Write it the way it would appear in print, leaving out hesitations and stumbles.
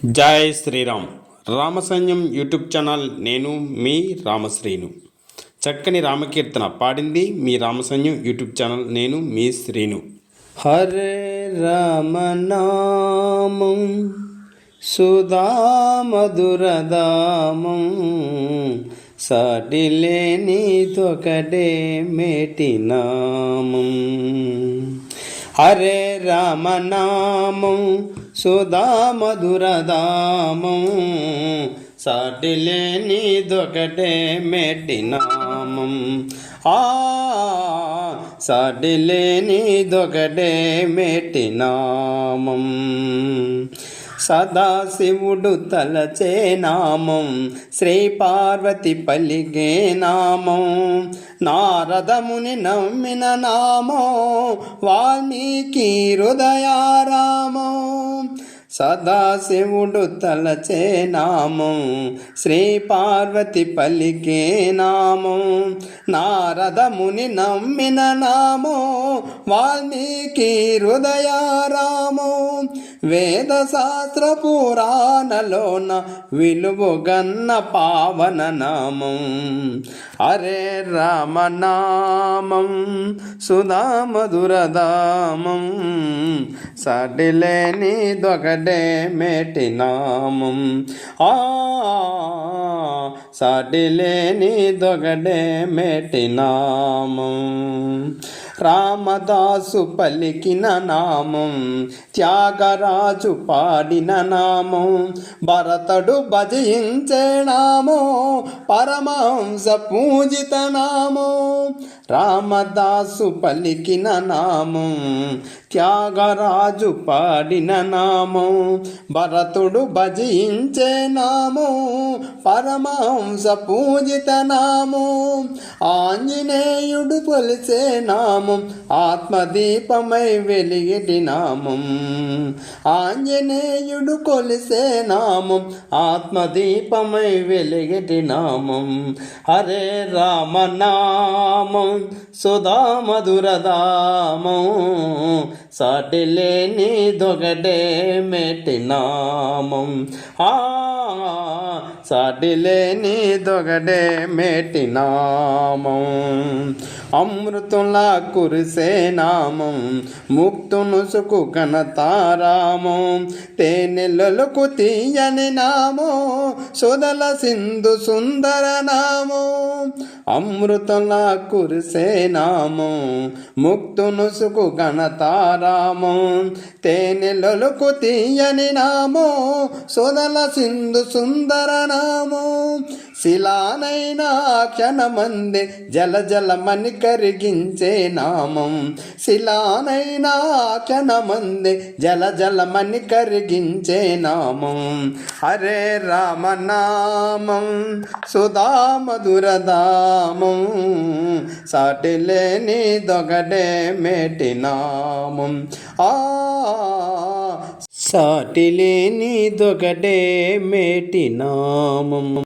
జై Sriram. రామసైన్యం YouTube channel. నేను మీ రామశ్రీను. చక్కని రామకీర్తన పాడింది మీ రామసైన్యం యూట్యూబ్ ఛానల్. నేను మీ శ్రీను. హరే రామనామం సుధామధురదామం సాటిలేని తొకటే మేటి నామం. హరే రామనామం సుధామధురదామం సాటిలేని దొకటే మేటి నామం. సాటిలేని దొకటే మేటి నామం. సదాశివుడు తలచే నామం, శ్రీ పార్వతి పలికే నామం, నారదముని నమ్మిన నామం, వాల్మీకి హృదయారామం. సదాశివుడు తలచే నామం, శ్రీ పార్వతి పలికే నామం, నారదముని నమ్మిన నామం, వాల్మీకి హృదయారామం. వేద శాస్త్ర పురాణలోన విలువగన్న పావన నామం. హరే రామనామం సుధామధురదామం సాటిలేని దొకటే మేటి నామం. సాటిలేని దొకటే మేటి నామం. రామదాసు పలికిన నామం, త్యాగరాజు పాడిన నామం, భరతుడు భజించే నామం, పరమహంస పూజిత నామం. రామదాసు పలికిన నామం, త్యాగరాజు పాడిన నామం, భరతుడు భజించే నామం, పరమహంస పూజిత నామం. ఆంజనేయుడు కొలిసే నామం, ఆత్మదీపమై వెలిగిటి నామం. ఆంజనేయుడు కొలిసే నామం, ఆత్మదీపమై వెలిగిటి నామం. హరే రామనామం సుధామధురదామం సాటిలేని దొకటే మేటి నామం. సాటిలేని దొకటే మేటి నామం. అమృతులా కురిసే నామం, ముక్తును సుకు ఘనతారామం, తేనెలకు తీయని నామం, సుధల సింధు సుందర నామం. అమృతులా కురిసే నామం, ముక్తును సుకు ఘనతారామం, తేనెలకు తీయని నామం, సుధల సింధు సుందర నామం. శిలానైనా క్షణమందే జల జలమని కరిగించే నామం. శిలానైనా క్షణమందే జల జలమని కరిగించే నామం. హరే రామనామం సుధామధురదామం సాటిలేని దొకటే మేటి నామం. సాటిలేని దొకటే మేటి నామం.